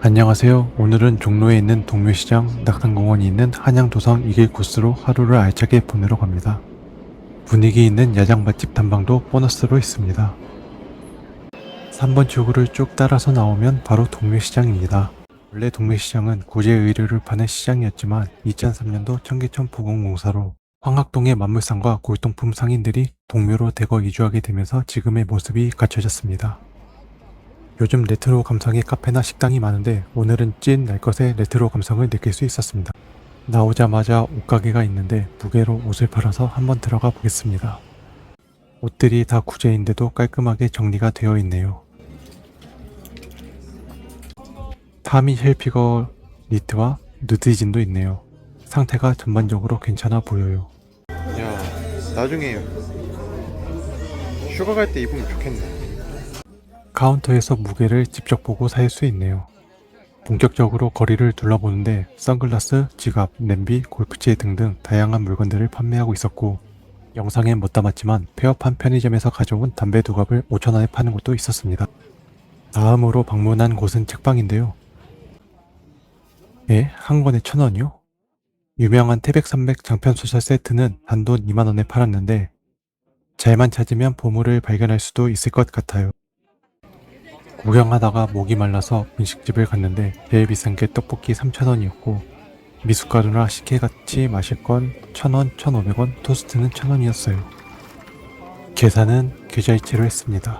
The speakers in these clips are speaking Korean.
안녕하세요. 오늘은 종로에 있는 동묘시장, 낙산공원이 있는 한양도성 2길 코스로 하루를 알차게 보내러 갑니다. 분위기 있는 야장 맛집 탐방도 보너스로 있습니다. 3번 출구를 쭉 따라서 나오면 바로 동묘시장입니다. 원래 동묘시장은 고제 의류를 파는 시장이었지만 2003년도 청계천 포공공사로 황학동의 만물상과 골동품 상인들이 동묘로 대거 이주하게 되면서 지금의 모습이 갖춰졌습니다. 요즘 레트로 감성의 카페나 식당이 많은데 오늘은 찐 날것의 레트로 감성을 느낄 수 있었습니다. 나오자마자 옷가게가 있는데 무게로 옷을 팔아서 한번 들어가 보겠습니다. 옷들이 다 구제인데도 깔끔하게 정리가 되어 있네요. 타미 헬피거 니트와 누드진도 있네요. 상태가 전반적으로 괜찮아 보여요. 야, 나중에 휴가 갈 때 입으면 좋겠네. 카운터에서 무게를 직접 보고 살 수 있네요. 본격적으로 거리를 둘러보는데 선글라스, 지갑, 냄비, 골프채 등등 다양한 물건들을 판매하고 있었고 영상엔 못 담았지만 폐업한 편의점에서 가져온 담배 두 갑을 5,000원에 파는 곳도 있었습니다. 다음으로 방문한 곳은 책방인데요. 한 권에 1,000원이요? 유명한 태백산맥 장편소설 세트는 단돈 2만원에 팔았는데 잘만 찾으면 보물을 발견할 수도 있을 것 같아요. 구경하다가 목이 말라서 분식집을 갔는데 제일 비싼 게 떡볶이 3,000원이었고 미숫가루나 식혜같이 마실 건 1,000원, 1,500원, 토스트는 1,000원이었어요. 계산은 계좌이체로 했습니다.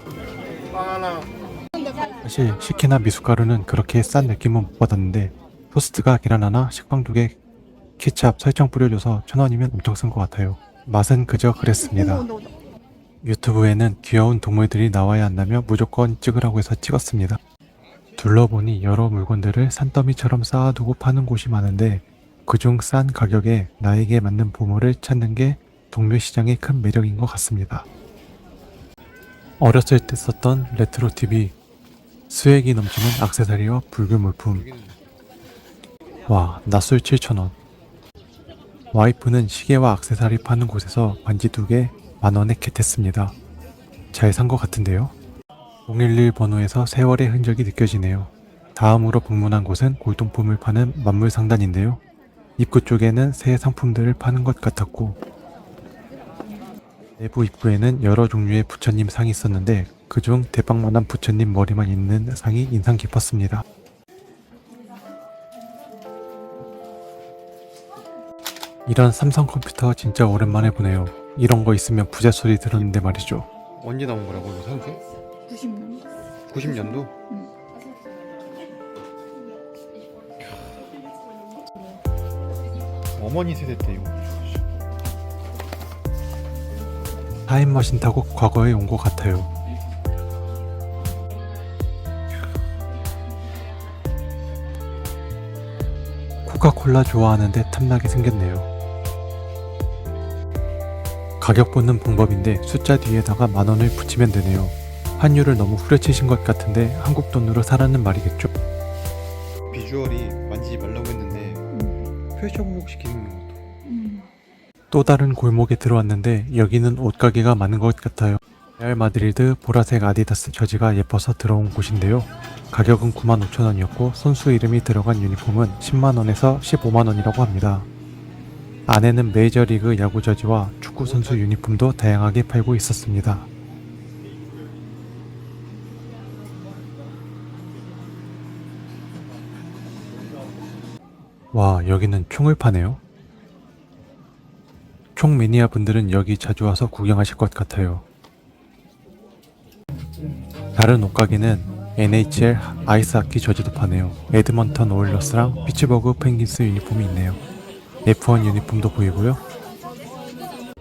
사실 식혜나 미숫가루는 그렇게 싼 느낌은 못 받았는데 토스트가 계란 하나, 식빵 2개, 케찹, 설탕 뿌려줘서 1,000원이면 엄청 쓴 것 같아요. 맛은 그저 그랬습니다. 유튜브에는 귀여운 동물들이 나와야 한다며 무조건 찍으라고 해서 찍었습니다. 둘러보니 여러 물건들을 산더미처럼 쌓아두고 파는 곳이 많은데 그중 싼 가격에 나에게 맞는 보물을 찾는 게 동묘시장의 큰 매력인 것 같습니다. 어렸을 때 썼던 레트로 TV, 수액이 넘치는 액세서리와 불교 물품. 와, 낯술 7,000원. 와이프는 시계와 액세서리 파는 곳에서 반지 2개 만원에 겟했습니다. 잘 산 것 같은데요? 011 번호에서 세월의 흔적이 느껴지네요. 다음으로 방문한 곳은 골동품을 파는 만물상단인데요. 입구 쪽에는 새 상품들을 파는 것 같았고 내부 입구에는 여러 종류의 부처님 상이 있었는데 그중 대빵만한 부처님 머리만 있는 상이 인상 깊었습니다. 이런 삼성 컴퓨터 진짜 오랜만에 보네요. 이런 거 있으면 부자 소리 들었는데 말이죠. 언제 나온 거라고 이거 산 게? 90년. 90년도? 어머니 세대 때 이거. 타임머신 타고 과거에 온 것 같아요. 코카콜라 좋아하는데 탐나게 생겼네요. 가격 보는 방법인데 숫자 뒤에다가 만원을 붙이면 되네요. 환율을 너무 후려치신 것 같은데 한국 돈으로 사라는 말이겠죠? 비주얼이 만지지 말라고 했는데 패션복 시키는 것도. 또 다른 골목에 들어왔는데 여기는 옷가게가 많은 것 같아요. 레알 마드리드 보라색 아디다스 저지가 예뻐서 들어온 곳인데요. 가격은 95,000원이었고 선수 이름이 들어간 유니폼은 10만원에서 15만원이라고 합니다. 안에는 메이저리그 야구 저지와 축구 선수 유니폼도 다양하게 팔고 있었습니다. 와, 여기는 총을 파네요. 총 매니아 분들은 여기 자주 와서 구경하실 것 같아요. 다른 옷가게는 NHL 아이스하키 저지도 파네요. 에드먼턴 오일러스랑 피츠버그 펭귄스 유니폼이 있네요. F1 유니폼도 보이고요.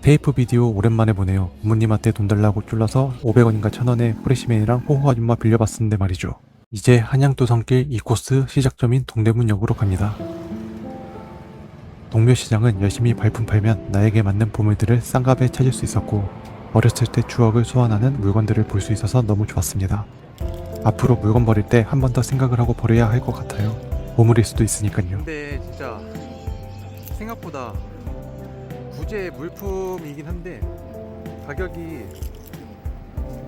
테이프 비디오 오랜만에 보네요. 부모님한테 돈 달라고 쫄라서 500원인가 1,000원에 프레시맨이랑 호호 아줌마 빌려봤었는데 말이죠. 이제 한양도성길 2코스 시작점인 동대문역으로 갑니다. 동묘시장은 열심히 발품 팔면 나에게 맞는 보물들을 싼 값에 찾을 수 있었고 어렸을 때 추억을 소환하는 물건들을 볼 수 있어서 너무 좋았습니다. 앞으로 물건 버릴 때 한 번 더 생각을 하고 버려야 할 것 같아요. 보물일 수도 있으니까요. 근데 진짜 생각보다 구제 물품이긴 한데 가격이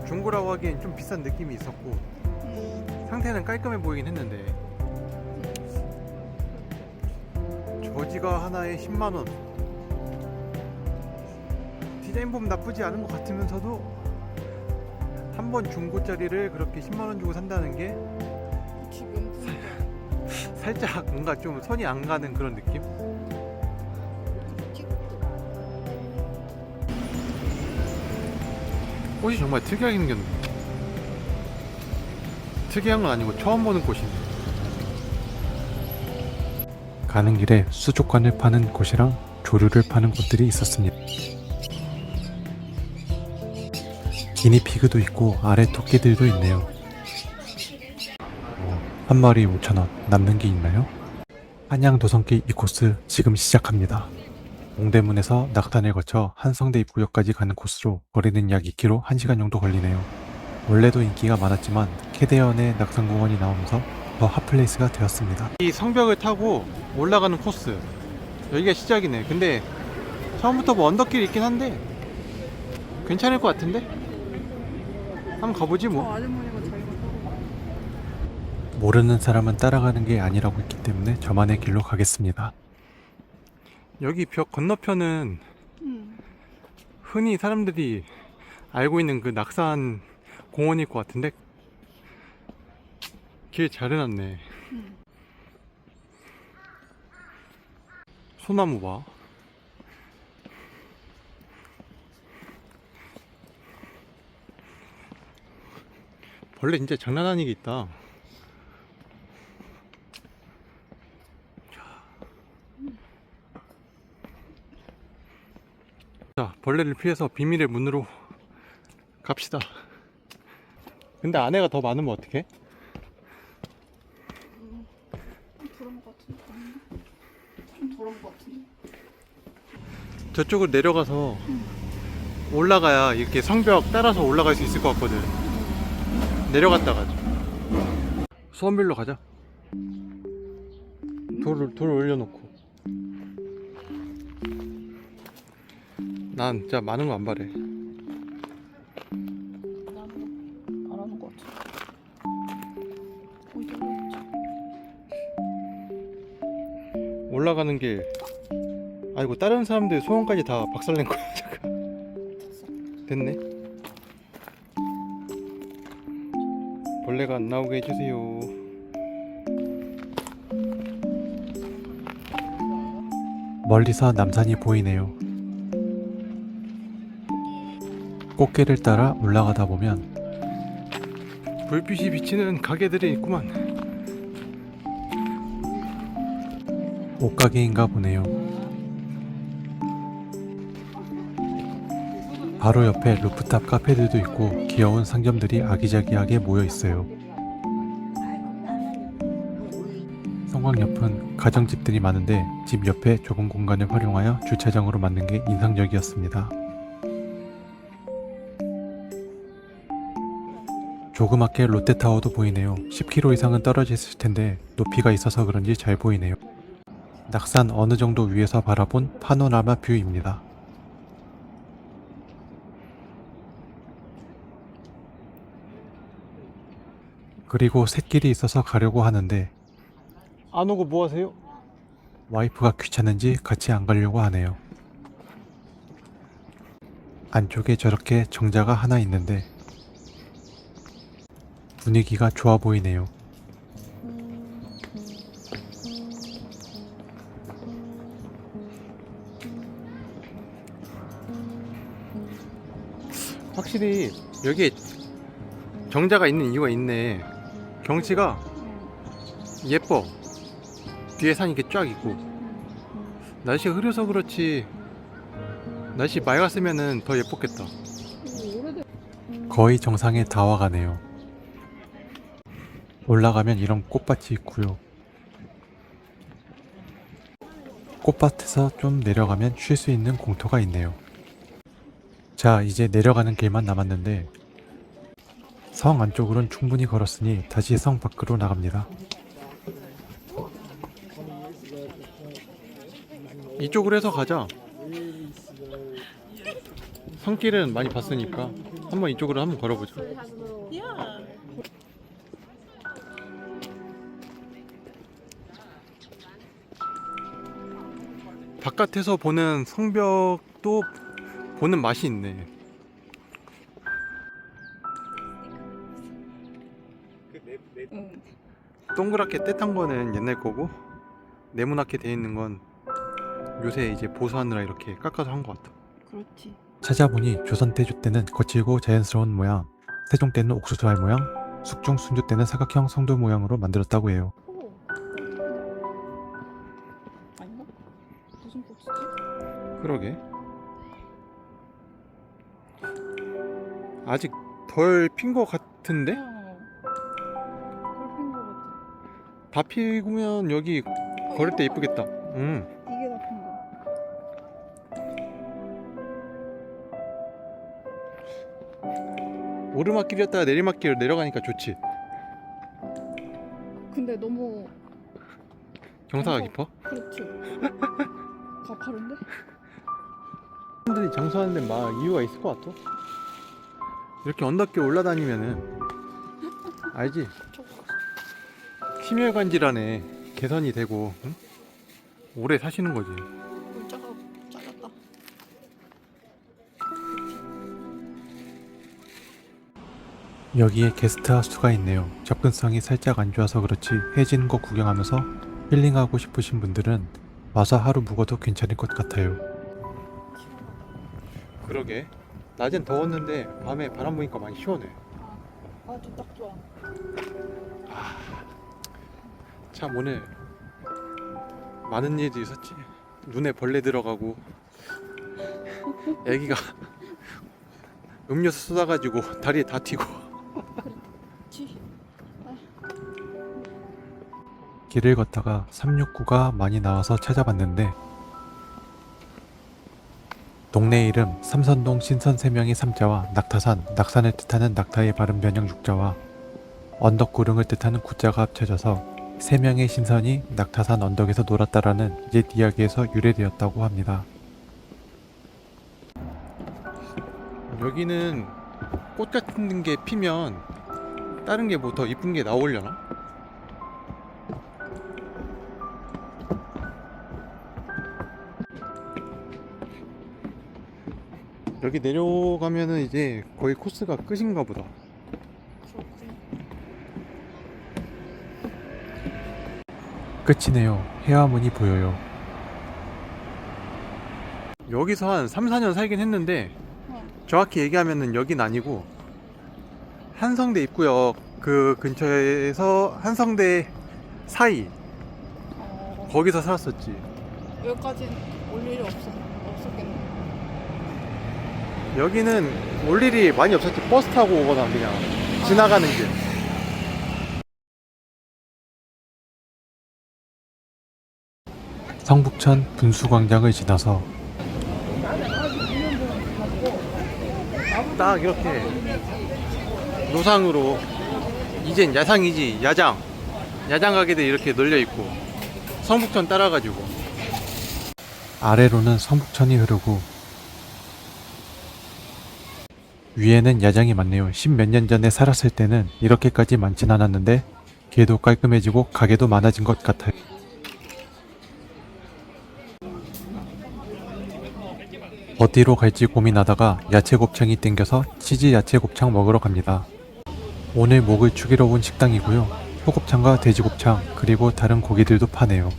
중고라고 하기엔 좀 비싼 느낌이 있었고 상태는 깔끔해 보이긴 했는데 이거 하나에 10만원. 디자인 보면 나쁘지 않은 것 같으면서도 한 번 중고짜리를 그렇게 10만원 주고 산다는 게 기분 풀려. 살짝 뭔가 좀 손이 안 가는 그런 느낌? 꽃이 정말 특이하게 생겼네. 특이한 건 아니고 처음 보는 꽃이네. 가는 길에 수족관을 파는 곳이랑 조류를 파는 곳들이 있었습니다. 기니피그도 있고 아래 토끼들도 있네요. 한 마리 5,000원. 남는 게 있나요? 한양도성길 이 코스 지금 시작합니다. 동대문에서 낙산을 거쳐 한성대 입구역까지 가는 코스로 거리는 약 2km 1시간 정도 걸리네요. 원래도 인기가 많았지만 캐대언의 낙산공원이 나오면서 더 핫플레이스가 되었습니다. 이 성벽을 타고 올라가는 코스, 여기가 시작이네. 근데 처음부터 뭐 언덕길이 있긴 한데 괜찮을 것 같은데? 한번 가보지 뭐. 아주머니가 자기가 타고. 모르는 사람은 따라가는 게 아니라고 했기 때문에 저만의 길로 가겠습니다. 여기 벽 건너편은 응. 흔히 사람들이 알고 있는 그 낙산 공원일 것 같은데 길 잘 해놨네. 응. 소나무 봐. 벌레 진짜 장난 아니게 있다. 자, 벌레를 피해서 비밀의 문으로 갑시다. 근데 안에가 더 많으면 어떡해? 좀 덜은 것 같은데. 좀 덜은 것 같은데. 저쪽으로 내려가서 올라가야 이렇게 성벽 따라서 올라갈 수 있을 것 같거든. 내려갔다 가자. 수원빌로 가자. 돌 올려놓고. 난 진짜 많은 거 안 바래. 나는 안 하는 것 같아. 거기다 그랬지. 올라가는 길. 아이고 다른 사람들 소원까지 다 박살낸 거야. 잠깐. 됐네. 벌레가 안 나오게 해주세요. 멀리서 남산이 보이네요. 꽃길을 따라 올라가다 보면 불빛이 비치는 가게들이 있구만. 옷가게인가 보네요. 바로 옆에 루프탑 카페들도 있고 귀여운 상점들이 아기자기하게 모여 있어요. 성곽 옆은 가정집들이 많은데 집 옆에 좁은 공간을 활용하여 주차장으로 만든 게 인상적이었습니다. 조그맣게 롯데타워도 보이네요. 10km 이상은 떨어져 있을 텐데 높이가 있어서 그런지 잘 보이네요. 낙산 어느 정도 위에서 바라본 파노라마 뷰입니다. 그리고 샛길이 있어서 가려고 하는데 안 오고 뭐 하세요? 와이프가 귀찮은지 같이 안 가려고 하네요. 안쪽에 저렇게 정자가 하나 있는데 분위기가 좋아 보이네요. 확실히 여기에 정자가 있는 이유가 있네. 경치가 예뻐. 뒤에 산이 이렇게 쫙 있고. 날씨가 흐려서 그렇지 날씨 맑았으면은 더 예뻤겠다. 거의 정상에 다 와가네요. 올라가면 이런 꽃밭이 있고요. 꽃밭에서 좀 내려가면 쉴 수 있는 공터가 있네요. 자, 이제 내려가는 길만 남았는데 성 안쪽으로는 충분히 걸었으니 다시 성 밖으로 나갑니다. 이쪽으로 해서 가자. 성길은 많이 봤으니까 한번 이쪽으로 한번 걸어보자. 바깥에서 보는 성벽도 보는 맛이 있네. 응. 동그랗게 떼탄 거는 옛날 거고 네모나게 돼 있는 건 요새 이제 보수하느라 이렇게 깎아서 한 것 같아. 그렇지. 찾아보니 조선 태조 때는 거칠고 자연스러운 모양, 세종 때는 옥수수알 모양, 숙중 순조 때는 사각형 성도 모양으로 만들었다고 해요. 오. 아닌가? 무슨 꽃이지? 그러게. 아직 덜 핀 거 같은데? 그렇게 것 같아. 다 피면 여기 걸을 때 이쁘겠다. 이게 다 핀 거. 오르막길이었다가 내리막길로 내려가니까 좋지. 근데 너무 경사가 깊어? 그렇지. 가파른데? 사람들이 장수하는 데는 막 이유가 있을 것 같아. 이렇게 언덕길 올라다니면은 알지? 심혈관질환에 개선이 되고 응? 오래 사시는 거지. 물자가 잘랐다. 여기에 게스트하우스가 있네요. 접근성이 살짝 안 좋아서 그렇지 해지는 거 구경하면서 힐링하고 싶으신 분들은 와서 하루 묵어도 괜찮을 것 같아요. 그러게. 낮엔 더웠는데 밤에 바람 부니까 많이 시원해. 아주 딱 좋아. 참 오늘 많은 일도 있었지. 눈에 벌레 들어가고 애기가 음료수 쏟아가지고 다리에 다 튀고. 그렇지. 길을 걷다가 369가 많이 나와서 찾아봤는데 동네 이름 삼선동 신선 3명의 삼자와 낙타산, 낙산을 뜻하는 낙타의 발음 변형 6자와 언덕구릉을 뜻하는 구자가 합쳐져서 3명의 신선이 낙타산 언덕에서 놀았다라는 옛 이야기에서 유래되었다고 합니다. 여기는 꽃 같은 게 피면 다른 게 뭐 더 이쁜 게 나오려나? 여기 내려가면은 이제 거의 코스가 끝인가 보다. 끝이네요. 해화문이 보여요. 여기서 한 3, 4년 살긴 했는데 어. 정확히 얘기하면은 여긴 아니고 한성대 입구역 그 근처에서 한성대 사이 거기서 살았었지. 여기까지 올 일이 없었겠네. 여기는 올 일이 많이 없었지. 버스 타고 오거나 그냥 지나가는 길. 성북천 분수광장을 지나서 딱 이렇게 노상으로 이젠 야상이지 야장 가게들이 이렇게 널려있고 성북천 따라가지고 아래로는 성북천이 흐르고 위에는 야장이 많네요. 10몇 년 전에 살았을 때는 이렇게까지 많진 않았는데 길도 깔끔해지고 가게도 많아진 것 같아요. 어디로 갈지 고민하다가 야채곱창이 땡겨서 치즈 야채곱창 먹으러 갑니다. 오늘 목을 축이러 온 식당이고요. 소곱창과 돼지곱창 그리고 다른 고기들도 파네요.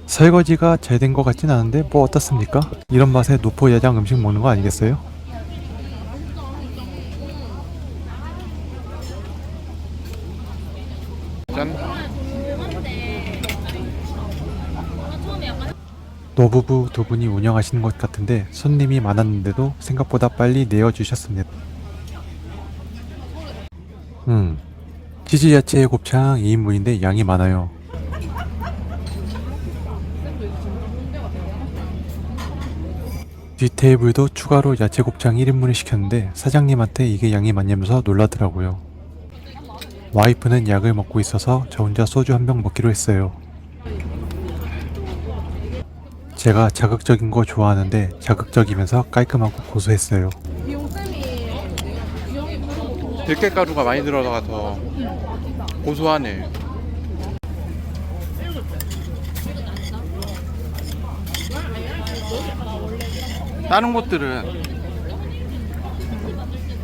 설거지가 잘 된 것 같진 않은데 뭐 어떻습니까? 이런 맛에 노포야장 음식 먹는 거 아니겠어요? 짠. 노부부 두 분이 운영하시는 것 같은데 손님이 많았는데도 생각보다 빨리 내어주셨습니다. 치즈 야채 곱창 2인분인데 양이 많아요. 뒷테이블도 추가로 야채 곱창 1인분을 시켰는데 사장님한테 이게 양이 많냐면서 놀라더라고요. 와이프는 약을 먹고 있어서 저 혼자 소주 한 병 먹기로 했어요. 제가 자극적인 거 좋아하는데 자극적이면서 깔끔하고 고소했어요. 비용쌤이 비용이 부르고 동작 들깨가루가 많이 들어가서 고소하네. 다른 곳들은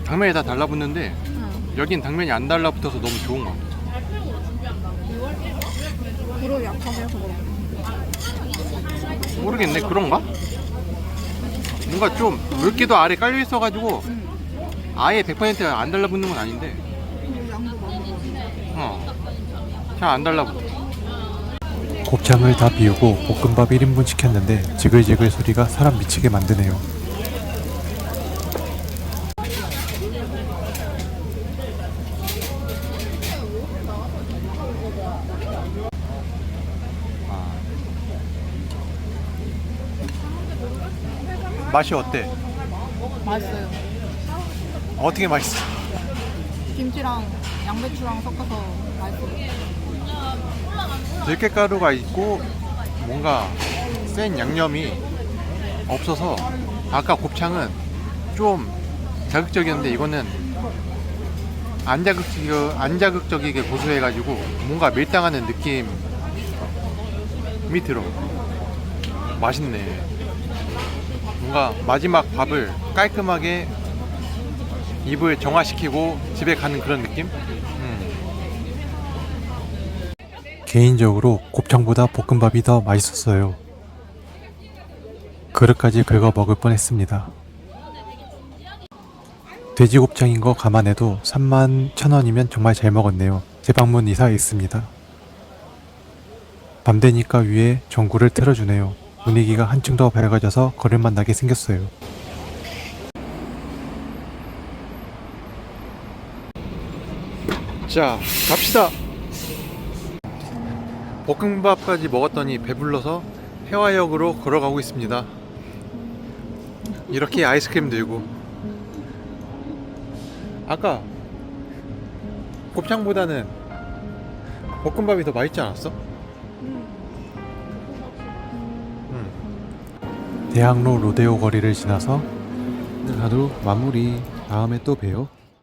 당면이 다 달라붙는데 여긴 당면이 안 달라붙어서 너무 좋은 것 같아. 불을 약하게 해서 그런가? 모르겠네. 그런가? 뭔가 좀 물기도 아래 깔려 있어가지고 아예 100%안 달라붙는 건 아닌데 그리고 양도 많아. 잘 안 달라붙어. 곱창을 다 비우고 볶음밥 1인분 시켰는데 지글지글 소리가 사람 미치게 만드네요. 맛이 어때? 맛있어요. 어떻게 맛있어? 김치랑 양배추랑 섞어서 맛있어요. 들깨가루가 있고 뭔가 센 양념이 없어서 아까 곱창은 좀 자극적이었는데 이거는 안 자극적이게 고소해가지고 뭔가 밀당하는 느낌이 들어. 맛있네. 뭔가 마지막 밥을 깔끔하게 입을 정화시키고 집에 가는 그런 느낌? 개인적으로 곱창보다 볶음밥이 더 맛있었어요. 그릇까지 긁어 먹을 뻔했습니다. 돼지곱창인 거 감안해도 31,000원이면 정말 잘 먹었네요. 재방문 이사했습니다. 밤 되니까 위에 전구를 틀어주네요. 분위기가 한층 더 밝아져서 걸을만 나게 생겼어요. 자, 갑시다. 볶음밥까지 먹었더니 배불러서 해화역으로 걸어가고 있습니다. 이렇게 아이스크림 들고. 아까 곱창보다는 볶음밥이 더 맛있지 않았어? 대학로 로데오 거리를 지나서 하루 마무리. 다음에 또 봬요.